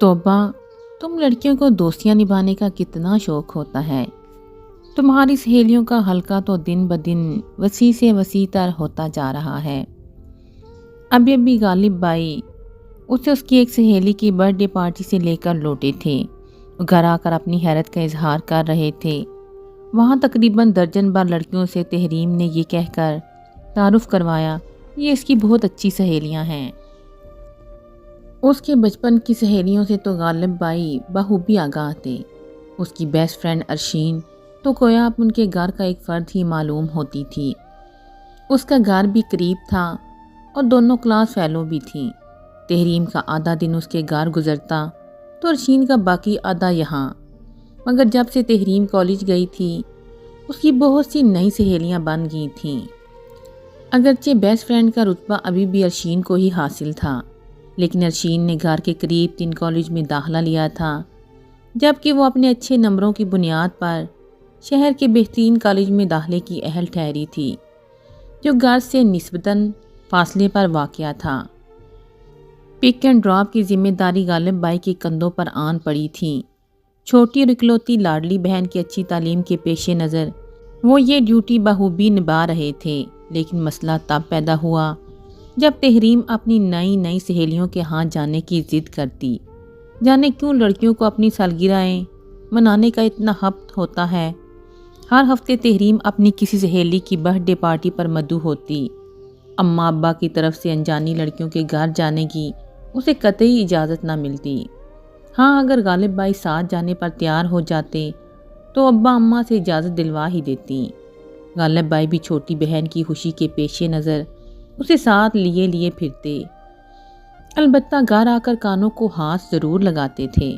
توبہ، تم لڑکیوں کو دوستیاں نبھانے کا کتنا شوق ہوتا ہے۔ تمہاری سہیلیوں کا حلقہ تو دن بدن وسیع سے وسیع تر ہوتا جا رہا ہے۔ ابھی غالب بھائی اسے اس کی ایک سہیلی کی برتھ ڈے پارٹی سے لے کر لوٹے تھے۔ گھر آ کر اپنی حیرت کا اظہار کر رہے تھے۔ وہاں تقریباً درجن بھر لڑکیوں سے تحریم نے یہ کہہ کر تعارف کروایا، یہ اس کی بہت اچھی سہیلیاں ہیں۔ اس کے بچپن کی سہیلیوں سے تو غالب بھائی بخوبی آگاہ تھے۔ اس کی بیسٹ فرینڈ ارشین تو گویا اب ان کے گھر کا ایک فرد ہی معلوم ہوتی تھی۔ اس کا گھر بھی قریب تھا اور دونوں کلاس فیلو بھی تھیں۔ تحریم کا آدھا دن اس کے گھر گزرتا تو ارشین کا باقی آدھا یہاں، مگر جب سے تحریم کالج گئی تھی اس کی بہت سی نئی سہیلیاں بن گئی تھیں۔ اگرچہ بیسٹ فرینڈ کا رتبہ ابھی بھی ارشین کو ہی حاصل تھا، لیکن ارشین نے گھر کے قریب 3 کالج میں داخلہ لیا تھا، جبکہ وہ اپنے اچھے نمبروں کی بنیاد پر شہر کے بہترین کالج میں داخلے کی اہل ٹھہری تھی، جو گھر سے نسبتاً فاصلے پر واقع تھا۔ پک اینڈ ڈراپ کی ذمہ داری غالب بھائی کے کندھوں پر آن پڑی تھی۔ چھوٹی اور اکلوتی لاڈلی بہن کی اچھی تعلیم کے پیش نظر وہ یہ ڈیوٹی بخوبی نبھا رہے تھے، لیکن مسئلہ تب پیدا ہوا جب تحریم اپنی نئی سہیلیوں کے ہاں جانے کی ضد کرتی۔ جانے کیوں لڑکیوں کو اپنی سالگرہیں منانے کا اتنا ہفت ہوتا ہے۔ ہر ہفتے تحریم اپنی کسی سہیلی کی برتھ ڈے پارٹی پر مدعو ہوتی۔ اماں ابا کی طرف سے انجانی لڑکیوں کے گھر جانے کی اسے قطعی اجازت نہ ملتی۔ ہاں، اگر غالب بھائی ساتھ جانے پر تیار ہو جاتے تو ابا اماں سے اجازت دلوا ہی دیتی۔ غالب بھائی بھی چھوٹی بہن کی خوشی کے پیش نظر اسے ساتھ لیے پھرتے، البتہ گھر آ کر کانوں کو ہاتھ ضرور لگاتے تھے۔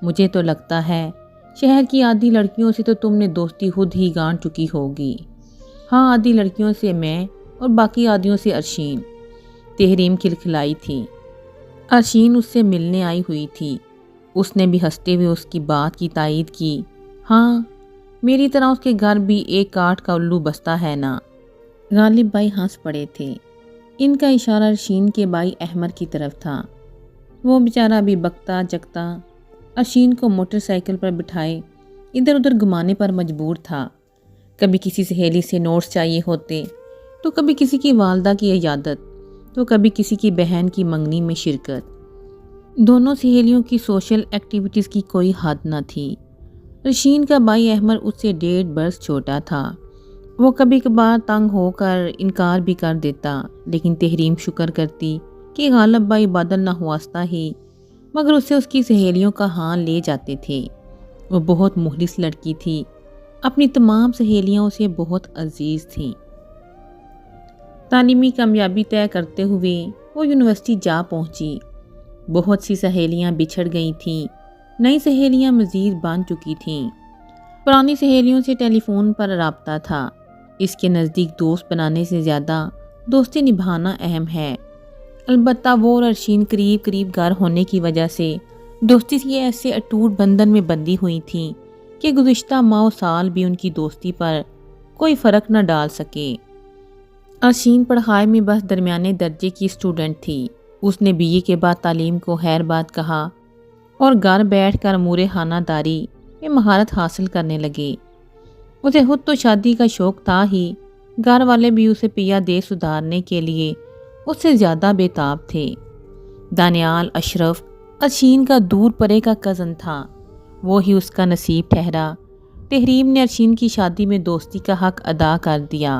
مجھے تو لگتا ہے شہر کی آدھی لڑکیوں سے تو تم نے دوستی خود ہی گانٹ چکی ہوگی۔ ہاں، آدھی لڑکیوں سے میں اور باقی آدھیوں سے ارشین۔ تحریم کھلکھلائی تھی۔ ارشین اس سے ملنے آئی ہوئی تھی۔ اس نے بھی ہنستے ہوئے اس کی بات کی تائید کی۔ ہاں، میری طرح اس کے گھر بھی ایک کاٹ کا الو بستہ ہے نا۔ غالب بھائی ہنس پڑے تھے۔ ان کا اشارہ ارشین کے بھائی احمد کی طرف تھا۔ وہ بیچارہ بھی بکتا جگتا ارشین کو موٹر سائیکل پر بٹھائے ادھر ادھر گھمانے پر مجبور تھا۔ کبھی کسی سہیلی سے نوٹس چاہیے ہوتے تو کبھی کسی کی والدہ کی عیادت تو کبھی کسی کی بہن کی منگنی میں شرکت۔ دونوں سہیلیوں کی سوشل ایکٹیویٹیز کی کوئی حد نہ تھی۔ ارشین کا بھائی احمد اس سے 1.5 برس چھوٹا تھا۔ وہ کبھی کبھار تنگ ہو کر انکار بھی کر دیتا، لیکن تحریم شکر کرتی کہ غالب بھائی بادل نہ ہواستا ہی مگر اسے اس کی سہیلیوں کا ہاں لے جاتے تھے۔ وہ بہت مخلص لڑکی تھی۔ اپنی تمام سہیلیاں اسے بہت عزیز تھیں۔ تعلیمی کامیابی طے کرتے ہوئے وہ یونیورسٹی جا پہنچی۔ بہت سی سہیلیاں بچھڑ گئی تھیں، نئی سہیلیاں مزید بن چکی تھیں۔ پرانی سہیلیوں سے ٹیلی فون پر رابطہ تھا۔ اس کے نزدیک دوست بنانے سے زیادہ دوستی نبھانا اہم ہے۔ البتہ وہ اور ارشین قریب گھر ہونے کی وجہ سے دوستی کے ایسے اٹوٹ بندھن میں بندھی ہوئی تھیں کہ گزشتہ ماہ و سال بھی ان کی دوستی پر کوئی فرق نہ ڈال سکے۔ ارشین پڑھائی میں بس درمیانے درجے کی اسٹوڈنٹ تھی۔ اس نے BA کے بعد تعلیم کو خیر بات کہا اور گھر بیٹھ کر امور خانہ داری میں مہارت حاصل کرنے لگے۔ اسے خود تو شادی کا شوق تھا ہی، گھر والے بھی اسے پیا دے سدھارنے کے لیے اس سے زیادہ بےتاب تھے۔ دانیال اشرف ارشین کا دور پرے کا کزن تھا، وہ ہی اس کا نصیب ٹھہرا۔ تحریم نے ارشین کی شادی میں دوستی کا حق ادا کر دیا۔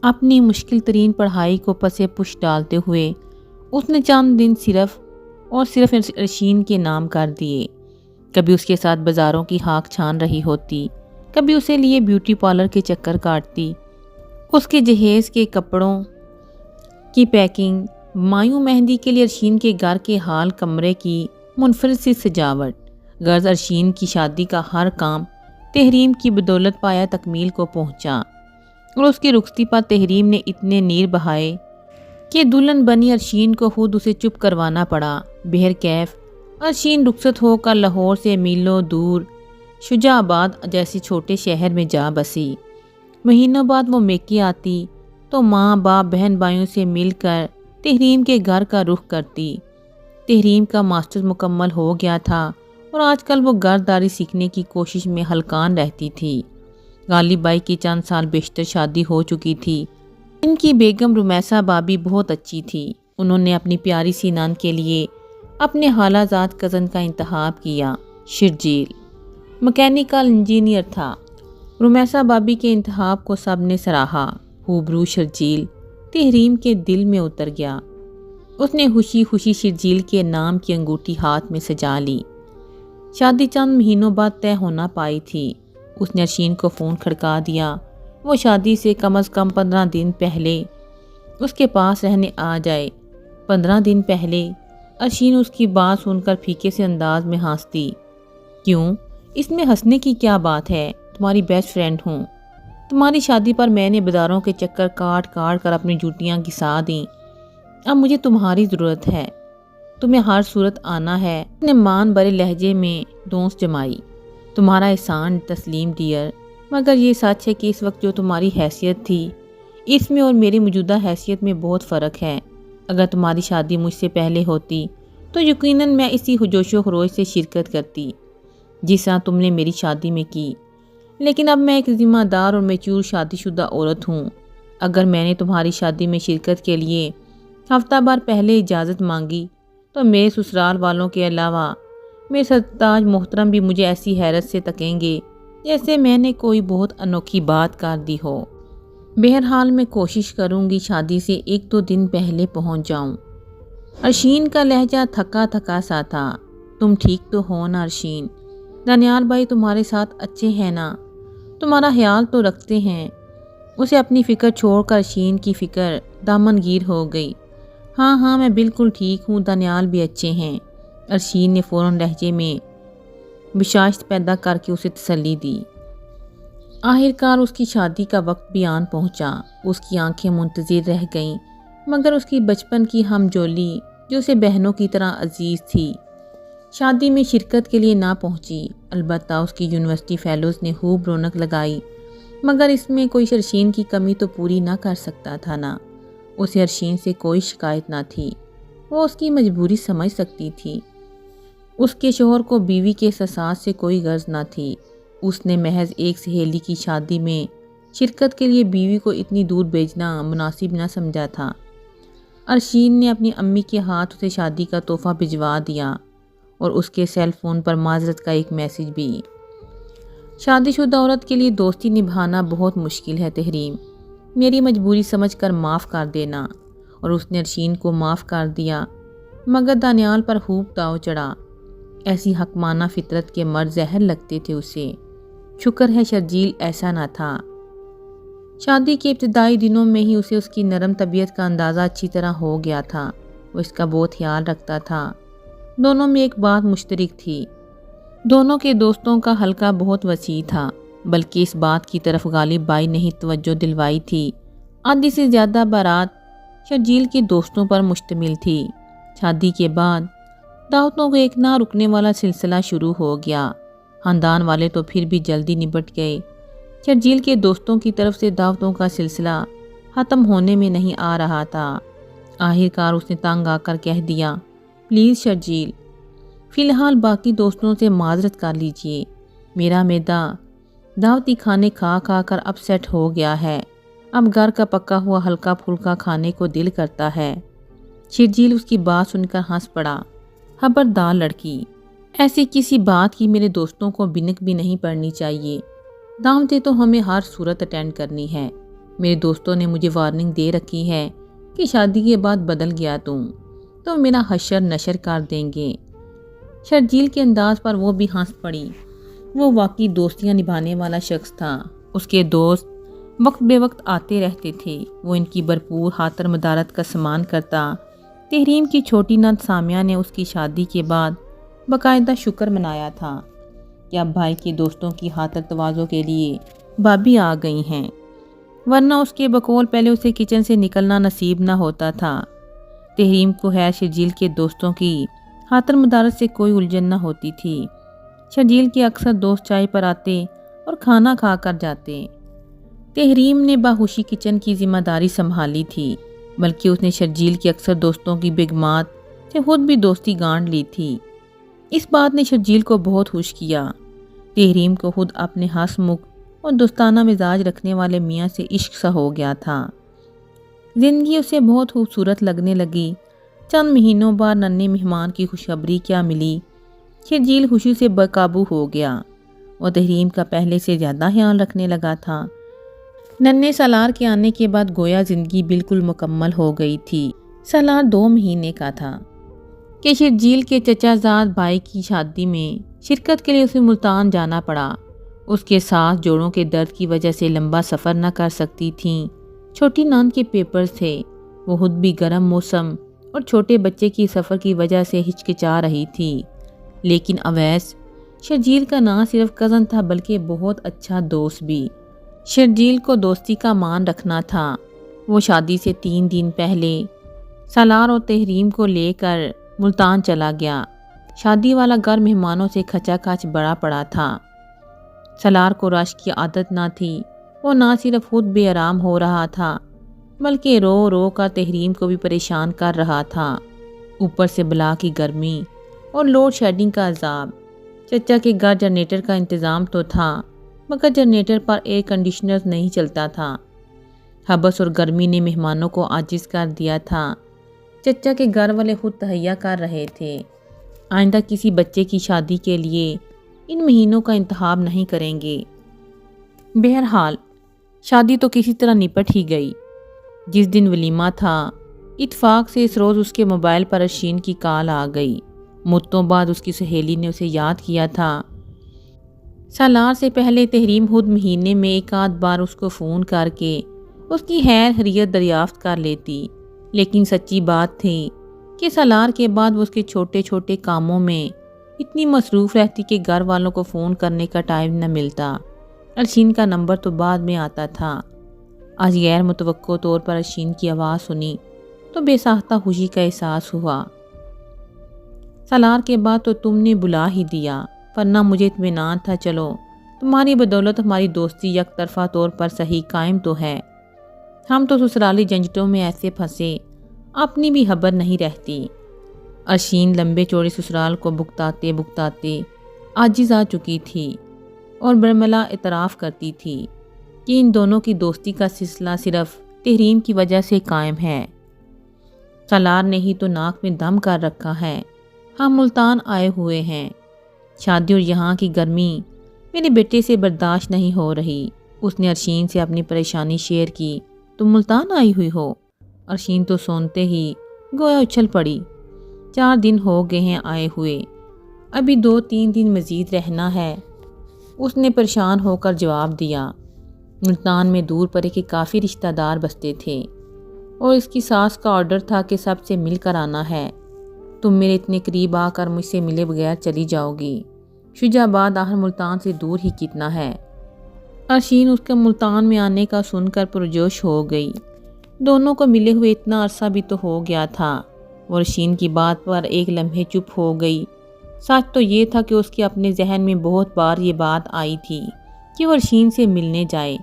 اپنی مشکل ترین پڑھائی کو پس پش ڈالتے ہوئے اس نے چند دن صرف ارشین کے نام کر دیے۔ کبھی اس کے ساتھ بازاروں کی ہاک چھان رہی ہوتی، کبھی اسے لیے بیوٹی پارلر کے چکر کاٹتی۔ اس کے جہیز کے کپڑوں کی پیکنگ، مایوں مہندی کے لیے ارشین کے گھر کے ہال کمرے کی منفرد سی سجاوٹ، غرض ارشین کی شادی کا ہر کام تحریم کی بدولت پایا تکمیل کو پہنچا، اور اس کی رخصتی پر تحریم نے اتنے نیر بہائے کہ دلہن بنی ارشین کو خود اسے چپ کروانا پڑا۔ بہرکیف ارشین رخصت ہو کر لاہور سے میلوں دور شجاع آباد جیسے چھوٹے شہر میں جا بسی۔ مہینوں بعد وہ میکے آتی تو ماں باپ بہن بھائیوں سے مل کر تحریم کے گھر کا رخ کرتی۔ تحریم کا ماسٹر مکمل ہو گیا تھا اور آج کل وہ گھرداری سیکھنے کی کوشش میں ہلکان رہتی تھی۔ غالب بائی کی چند سال بیشتر شادی ہو چکی تھی۔ ان کی بیگم رمیسہ بابی بہت اچھی تھی۔ انہوں نے اپنی پیاری سی نند کے لیے اپنے خالہ زاد کزن کا انتخاب کیا۔ شرجیل مکینیکل انجینئر تھا۔ رمیسہ بابی کے انتخاب کو سب نے سراہا۔ ہوبرو شرجیل تحریم کے دل میں اتر گیا۔ اس نے خوشی خوشی شرجیل کے نام کی انگوٹھی ہاتھ میں سجا لی۔ شادی چند مہینوں بعد طے ہونا پائی تھی۔ اس نے ارشین کو فون کھڑکا دیا۔ وہ شادی سے کم از کم 15 دن پہلے اس کے پاس رہنے آ جائے۔ 15 دن پہلے ارشین اس کی بات سن کر پھیکے سے انداز میں ہنستی۔ کیوں؟ اس میں ہنسنے کی کیا بات ہے؟ تمہاری بیسٹ فرینڈ ہوں۔ تمہاری شادی پر میں نے بازاروں کے چکر کاٹ کاٹ کر اپنی جوتیاں گھسا دیں۔ اب مجھے تمہاری ضرورت ہے۔ تمہیں ہر صورت آنا ہے۔ اپنے مان بھرے لہجے میں دونس جمائی۔ تمہارا احسان تسلیم ڈیئر، مگر یہ سچ ہے کہ اس وقت جو تمہاری حیثیت تھی اس میں اور میری موجودہ حیثیت میں بہت فرق ہے۔ اگر تمہاری شادی مجھ سے پہلے ہوتی تو یقیناً میں اسی جوش و خروش سے شرکت کرتی جس طرح تم نے میری شادی میں کی، لیکن اب میں ایک ذمہ دار اور میچور شادی شدہ عورت ہوں۔ اگر میں نے تمہاری شادی میں شرکت کے لیے ہفتہ بھر پہلے اجازت مانگی تو میرے سسرال والوں کے علاوہ میرے سرتاج محترم بھی مجھے ایسی حیرت سے تکیں گے جیسے میں نے کوئی بہت انوکھی بات کر دی ہو۔ بہرحال میں کوشش کروں گی شادی سے 1-2 دن پہلے پہنچ جاؤں۔ ارشین کا لہجہ تھکا تھکا سا تھا۔ تم ٹھیک تو ہو نا ارشین؟ دانیال بھائی تمہارے ساتھ اچھے ہیں نا؟ تمہارا خیال تو رکھتے ہیں؟ اسے اپنی فکر چھوڑ کر ارشین کی فکر دامن گیر ہو گئی۔ ہاں میں بالکل ٹھیک ہوں، دانیال بھی اچھے ہیں۔ ارشین نے فوراً لہجے میں بشاشت پیدا کر کے اسے تسلی دی۔ آخرکار اس کی شادی کا وقت بھی آن پہنچا۔ اس کی آنکھیں منتظر رہ گئیں، مگر اس کی بچپن کی ہم جولی جو اسے بہنوں کی طرح عزیز تھی شادی میں شرکت کے لیے نہ پہنچی۔ البتہ اس کی یونیورسٹی فیلوز نے خوب رونق لگائی، مگر اس میں کوئی ارشین کی کمی تو پوری نہ کر سکتا تھا نا۔ اسے ارشین سے کوئی شکایت نہ تھی۔ وہ اس کی مجبوری سمجھ سکتی تھی۔ اس کے شوہر کو بیوی کے احساسات سے کوئی غرض نہ تھی۔ اس نے محض ایک سہیلی کی شادی میں شرکت کے لیے بیوی کو اتنی دور بھیجنا مناسب نہ سمجھا تھا۔ ارشین نے اپنی امی کے ہاتھ اسے شادی کا تحفہ بھجوا دیا اور اس کے سیل فون پر معذرت کا ایک میسج بھی۔ شادی شدہ عورت کے لیے دوستی نبھانا بہت مشکل ہے تحریم، میری مجبوری سمجھ کر معاف کر دینا۔ اور اس نے ارشین کو معاف کر دیا، مگر دانیال پر خوب داؤ چڑھا۔ ایسی حکمانہ فطرت کے مرد زہر لگتے تھے اسے۔ شکر ہے شرجیل ایسا نہ تھا۔ شادی کے ابتدائی دنوں میں ہی اسے اس کی نرم طبیعت کا اندازہ اچھی طرح ہو گیا تھا۔ وہ اس کا بہت خیال رکھتا تھا۔ دونوں میں ایک بات مشترک تھی، دونوں کے دوستوں کا حلقہ بہت وسیع تھا، بلکہ اس بات کی طرف غالب بائی نے ہی توجہ دلوائی تھی۔ آدھی سے زیادہ بارات شرجیل کے دوستوں پر مشتمل تھی۔ شادی کے بعد دعوتوں کا ایک نہ رکنے والا سلسلہ شروع ہو گیا۔ خاندان والے تو پھر بھی جلدی نبٹ گئے۔ شرجیل کے دوستوں کی طرف سے دعوتوں کا سلسلہ ختم ہونے میں نہیں آ رہا تھا۔ آخرکار اس نے تنگ آ کر کہہ دیا، پلیز شرجیل، فی الحال باقی دوستوں سے معذرت کر لیجئے۔ میرا معدہ دعوتی کھانے کھا کھا کر اپ سیٹ ہو گیا ہے۔ اب گھر کا پکا ہوا ہلکا پھلکا کھانے کو دل کرتا ہے۔ شرجیل اس کی بات سن کر ہنس پڑا۔ خبردار لڑکی، ایسی کسی بات کی میرے دوستوں کو بنک بھی نہیں پڑنی چاہیے۔ دعوتیں تو ہمیں ہر صورت اٹینڈ کرنی ہے۔ میرے دوستوں نے مجھے وارننگ دے رکھی ہے کہ شادی کے بعد بدل گیا تو میرا حشر نشر کر دیں گے۔ شرجیل کے انداز پر وہ بھی ہنس پڑی۔ وہ واقعی دوستیاں نبھانے والا شخص تھا۔ اس کے دوست وقت بے وقت آتے رہتے تھے۔ وہ ان کی بھرپور خاطر مدارت کا سامان کرتا۔ تحریم کی چھوٹی نند سامیہ نے اس کی شادی کے بعد باقاعدہ شکر منایا تھا کہ اب بھائی کے دوستوں کی خاطر تواضع کے لیے بھابھی آ گئی ہیں، ورنہ اس کے بقول پہلے اسے کچن سے نکلنا نصیب نہ ہوتا تھا۔ تحریم کو خیر شرجیل کے دوستوں کی خاطر مدارت سے کوئی الجھن نہ ہوتی تھی۔ شرجیل کے اکثر دوست چائے پر آتے اور کھانا کھا کر جاتے۔ تحریم نے باہوشی کچن کی ذمہ داری سنبھالی تھی، بلکہ اس نے شرجیل کے اکثر دوستوں کی بیگمات سے خود بھی دوستی گانٹ لی تھی۔ اس بات نے شرجیل کو بہت خوش کیا۔ تحریم کو خود اپنے ہنسمکھ اور دوستانہ مزاج رکھنے والے میاں سے عشق سا ہو گیا تھا۔ زندگی اسے بہت خوبصورت لگنے لگی۔ چند مہینوں بعد ننھے مہمان کی خوشخبری کیا ملی۔ شرجیل خوشی سے بے قابو ہو گیا اور تحریم کا پہلے سے زیادہ خیال رکھنے لگا تھا۔ ننھے سالار کے آنے کے بعد گویا زندگی بالکل مکمل ہو گئی تھی۔ سالار 2 مہینے کا تھا کہ شرجیل کے چچا زاد بھائی کی شادی میں شرکت کے لیے اسے ملتان جانا پڑا۔ اس کے ساتھ جوڑوں کے درد کی وجہ سے لمبا سفر نہ کر سکتی تھیں۔ چھوٹی ناند کے پیپرز تھے، وہ خود بھی گرم موسم اور چھوٹے بچے کی سفر کی وجہ سے ہچکچا رہی تھی۔ لیکن اویس شرجیل کا نہ صرف کزن تھا بلکہ بہت اچھا دوست بھی۔ شرجیل کو دوستی کا مان رکھنا تھا۔ وہ شادی سے 3 دن پہلے سالار اور تحریم کو لے کر ملتان چلا گیا۔ شادی والا گھر مہمانوں سے کھچا کھچ بڑا پڑا تھا۔ سالار کو رش کی عادت نہ تھی۔ وہ نہ صرف خود بے آرام ہو رہا تھا بلکہ رو رو کر تحریم کو بھی پریشان کر رہا تھا۔ اوپر سے بلا کی گرمی اور لوڈ شیڈنگ کا عذاب۔ چچا کے گھر جنریٹر کا انتظام تو تھا مگر جنریٹر پر ایئر کنڈیشنر نہیں چلتا تھا۔ حبس اور گرمی نے مہمانوں کو عاجز کر دیا تھا۔ چچا کے گھر والے خود تہیا کر رہے تھے، آئندہ کسی بچے کی شادی کے لیے ان مہینوں کا انتخاب نہیں کریں گے۔ بہرحال شادی تو کسی طرح نپٹ ہی گئی۔ جس دن ولیمہ تھا، اتفاق سے اس روز اس کے موبائل پر ارشین کی کال آ گئی۔ مدتوں بعد اس کی سہیلی نے اسے یاد کیا تھا۔ سالار سے پہلے تحریم خود مہینے میں 1 بار اس کو فون کر کے اس کی خیر خیریت دریافت کر لیتی، لیکن سچی بات تھی کہ سالار کے بعد وہ اس کے چھوٹے چھوٹے کاموں میں اتنی مصروف رہتی کہ گھر والوں کو فون کرنے کا ٹائم نہ ملتا۔ ارشین کا نمبر تو بعد میں آتا تھا۔ آج غیر متوقع طور پر ارشین کی آواز سنی تو بے ساختہ خوشی کا احساس ہوا۔ سالار کے بعد تو تم نے بلا ہی دیا، ورنہ مجھے اطمینان تھا چلو تمہاری بدولت ہماری دوستی یک طرفہ طور پر صحیح قائم تو ہے۔ ہم تو سسرالی جھنجھٹوں میں ایسے پھنسے اپنی بھی خبر نہیں رہتی۔ ارشین لمبے چوڑے سسرال کو بھگتاتے بھگتاتے عاجز آ چکی تھی اور برملا اعتراف کرتی تھی کہ ان دونوں کی دوستی کا سلسلہ صرف تحریم کی وجہ سے قائم ہے۔ سالار نے ہی تو ناک میں دم کر رکھا ہے۔ ہم ملتان آئے ہوئے ہیں۔ شادی اور یہاں کی گرمی میرے بیٹے سے برداشت نہیں ہو رہی۔ اس نے ارشین سے اپنی پریشانی شیئر کی۔ تم ملتان آئی ہوئی ہو؟ ارشین تو سنتے ہی گویا اچھل پڑی۔ 4 دن ہو گئے ہیں آئے ہوئے، ابھی 2-3 دن مزید رہنا ہے، اس نے پریشان ہو کر جواب دیا۔ ملتان میں دور پرے کے کافی رشتہ دار بستے تھے اور اس کی ساس کا آرڈر تھا کہ سب سے مل کر آنا ہے۔ تم میرے اتنے قریب آ کر مجھ سے ملے بغیر چلی جاؤ گی۔ شجاع آباد آخر ملتان سے دور ہی کتنا ہے۔ ارشین اس کے ملتان میں آنے کا سن کر پرجوش ہو گئی۔ دونوں کو ملے ہوئے اتنا عرصہ بھی تو ہو گیا تھا۔ وہ ارشین کی بات پر ایک لمحے چپ ہو گئی۔ سچ تو یہ تھا کہ اس کے اپنے ذہن میں بہت بار یہ بات آئی تھی کہ وہ ارشین سے ملنے جائے،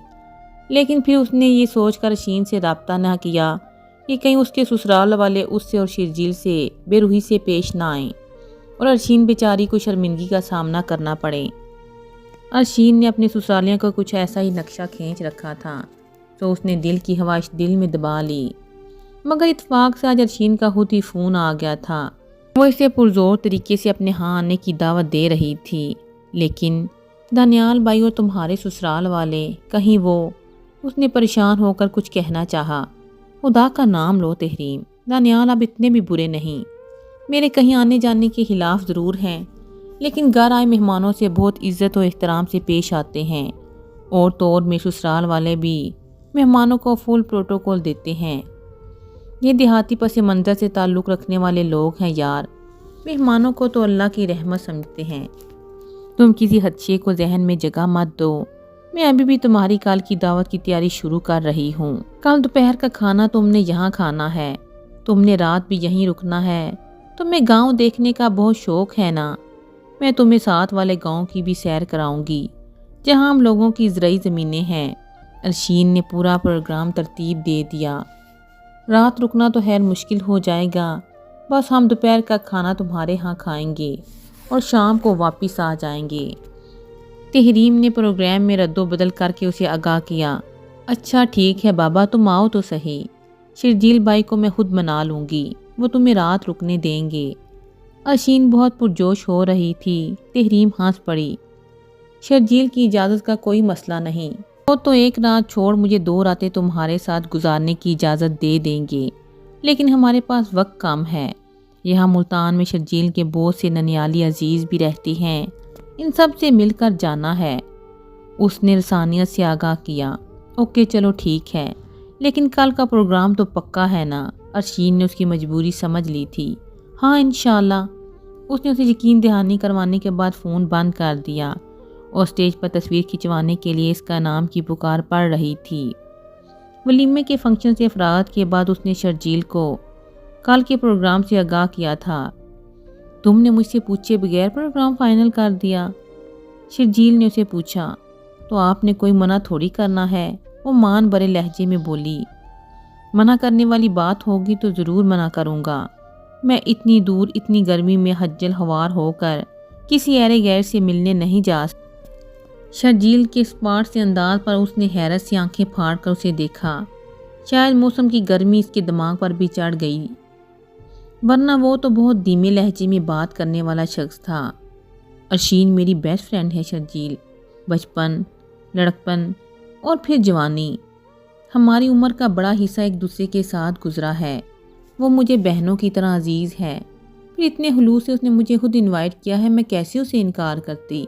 لیکن پھر اس نے یہ سوچ کر ارشین سے رابطہ نہ کیا کہ کہیں اس کے سسرال والے اس سے اور شرجیل سے بے روحی سے پیش نہ آئیں اور ارشین بیچاری کو شرمندگی کا سامنا کرنا پڑے۔ ارشین نے اپنے سسرالیوں کو کچھ ایسا ہی نقشہ کھینچ رکھا تھا تو اس نے دل کی خواہش دل میں دبا لی، مگر اتفاق سے آج ارشین کا خود ہی فون آ گیا تھا۔ وہ اسے پرزور طریقے سے اپنے ہاں آنے کی دعوت دے رہی تھی، لیکن دانیال بھائی اور تمہارے سسرال والے کہیں وہ، اس نے پریشان ہو کر کچھ کہنا چاہا۔ خدا کا نام لو تحریم، دانیال اب اتنے بھی برے نہیں، میرے کہیں آنے جانے کے خلاف ضرور ہیں، لیکن گھر آئے مہمانوں سے بہت عزت و احترام سے پیش آتے ہیں، اور طور میں سسرال والے بھی مہمانوں کو فل پروٹوکول دیتے ہیں۔ یہ دیہاتی پس منظر سے تعلق رکھنے والے لوگ ہیں یار، مہمانوں کو تو اللہ کی رحمت سمجھتے ہیں۔ تم کسی خدشے کو ذہن میں جگہ مت دو، میں ابھی بھی تمہاری کل کی دعوت کی تیاری شروع کر رہی ہوں۔ کل دوپہر کا کھانا تم نے یہاں کھانا ہے، تم نے رات بھی یہیں رکنا ہے۔ تمہیں گاؤں دیکھنے کا بہت شوق ہے نا؟ میں تمہیں ساتھ والے گاؤں کی بھی سیر کراؤں گی جہاں ہم لوگوں کی زرعی زمینیں ہیں۔ ارشین نے پورا پروگرام ترتیب دے دیا۔ رات رکنا تو خیر مشکل ہو جائے گا، بس ہم دوپہر کا کھانا تمہارے ہاں کھائیں گے اور شام کو واپس آ جائیں گے۔ تحریم نے پروگرام میں رد و بدل کر کے اسے آگاہ کیا۔ اچھا ٹھیک ہے بابا، تم آؤ تو صحیح، شرجیل بھائی کو میں خود منا لوں گی، وہ تمہیں رات رکنے دیں گے۔ اشین بہت پرجوش ہو رہی تھی۔ تحریم ہنس پڑی۔ شرجیل کی اجازت کا کوئی مسئلہ نہیں، وہ تو ایک رات چھوڑ مجھے 2 راتیں تمہارے ساتھ گزارنے کی اجازت دے دیں گے، لیکن ہمارے پاس وقت کم ہے۔ یہاں ملتان میں شرجیل کے بہت سے ننیالی عزیز بھی رہتی ہیں، ان سب سے مل کر جانا ہے۔ اس نے رسانیت سے آگاہ کیا۔ اوکے چلو ٹھیک ہے، لیکن کل کا پروگرام تو پکا ہے نا؟ ارشین نے اس کی مجبوری سمجھ لی تھی۔ ہاں انشاءاللہ۔ اس نے اسے یقین دہانی کروانے کے بعد فون بند کر دیا اور اسٹیج پر تصویر کھنچوانے کے لیے اس کا نام کی پکار پڑ رہی تھی۔ ولیمے کے فنکشن سے افراد کے بعد اس نے شرجیل کو کل کے پروگرام سے آگاہ کیا تھا۔ تم نے مجھ سے پوچھے بغیر پروگرام فائنل کر دیا؟ شرجیل نے اسے پوچھا۔ تو آپ نے کوئی منع تھوڑی کرنا ہے، وہ مان بھرے لہجے میں بولی۔ منع کرنے والی بات ہوگی تو ضرور منع کروں گا، میں اتنی دور اتنی گرمی میں حجل ہوار ہو کر کسی ایرے غیر سے ملنے نہیں جا سکتا۔ شرجیل کے اسپاٹ سے انداز پر اس نے حیرت سے آنکھیں پھاڑ کر اسے دیکھا۔ شاید موسم کی گرمی اس کے دماغ پر بھی چڑھ گئی، ورنہ وہ تو بہت دھیمے لہجے میں بات کرنے والا شخص تھا۔ ارشین میری بیسٹ فرینڈ ہے شرجیل، بچپن، لڑکپن اور پھر جوانی، ہماری عمر کا بڑا حصہ ایک دوسرے کے ساتھ گزرا ہے۔ وہ مجھے بہنوں کی طرح عزیز ہے، پھر اتنے خلوص سے اس نے مجھے خود انوائٹ کیا ہے، میں کیسے اسے انکار کرتی؟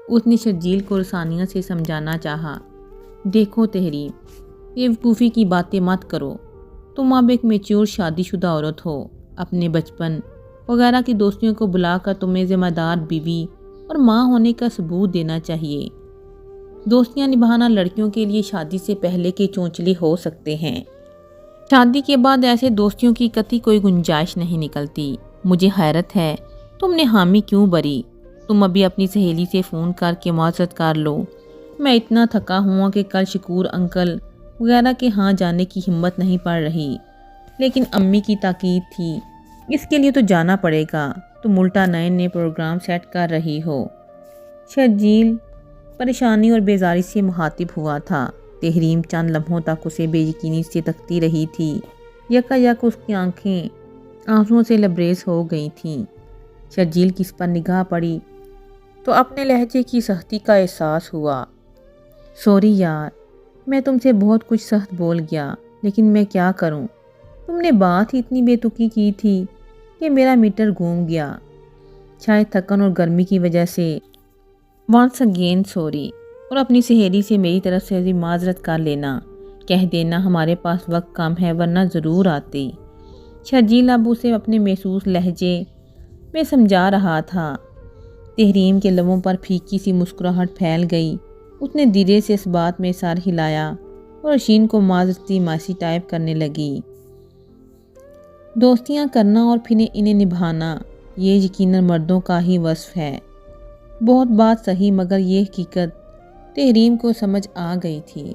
اس نے شرجیل کو رسانیہ سے سمجھانا چاہا۔ دیکھو تحریم، بیوقوفی کی باتیں مت کرو، تم اب ایک میچور شادی شدہ عورت ہو، اپنے بچپن وغیرہ کی دوستیوں کو بلا کر تمہیں ذمہ دار بیوی اور ماں ہونے کا ثبوت دینا چاہیے۔ دوستیاں نبھانا لڑکیوں کے لیے شادی سے پہلے کے چونچلے ہو سکتے ہیں، شادی کے بعد ایسے دوستیوں کی قطعی کوئی گنجائش نہیں نکلتی۔ مجھے حیرت ہے تم نے حامی کیوں بری؟ تم ابھی اپنی سہیلی سے فون کر کے معذرت کر لو، میں اتنا تھکا ہوا کہ کل شکور انکل وغیرہ کے ہاں جانے کی ہمت نہیں پڑ رہی، لیکن امی کی تاکید تھی، اس کے لیے تو جانا پڑے گا۔ تم الٹا نئے نئے پروگرام سیٹ کر رہی ہو۔ شرجیل پریشانی اور بیزاری سے مخاطب ہوا تھا۔ تحریم چند لمحوں تک اسے بے یقینی سے تکتی رہی تھی، یکا یک اس کی آنکھیں آنسوؤں سے لبریز ہو گئی تھیں۔ شرجیل کی اس پر نگاہ پڑی تو اپنے لہجے کی سختی کا احساس ہوا۔ سوری یار، میں تم سے بہت کچھ سخت بول گیا، لیکن میں کیا کروں، تم نے بات ہی اتنی بے تکی کی تھی کہ میرا میٹر گھوم گیا، شاید تھکن اور گرمی کی وجہ سے۔ ونس اگین سوری، اور اپنی سہیلی سے میری طرف سے بھی معذرت کر لینا، کہہ دینا ہمارے پاس وقت کم ہے ورنہ ضرور آتی۔ شرجیل اب اسے اپنے محسوس لہجے میں سمجھا رہا تھا۔ تحریم کے لبوں پر پھیکی سی مسکراہٹ پھیل گئی۔ اس نے دھیرے سے اس بات میں سر ہلایا اور ارشین کو معذرتی ماسی ٹائپ کرنے لگی۔ دوستیاں کرنا اور پھر انہیں نبھانا، یہ یقیناً مردوں کا ہی وصف ہے۔ بہت بات صحیح، مگر یہ حقیقت تحریم کو سمجھ آ گئی تھی۔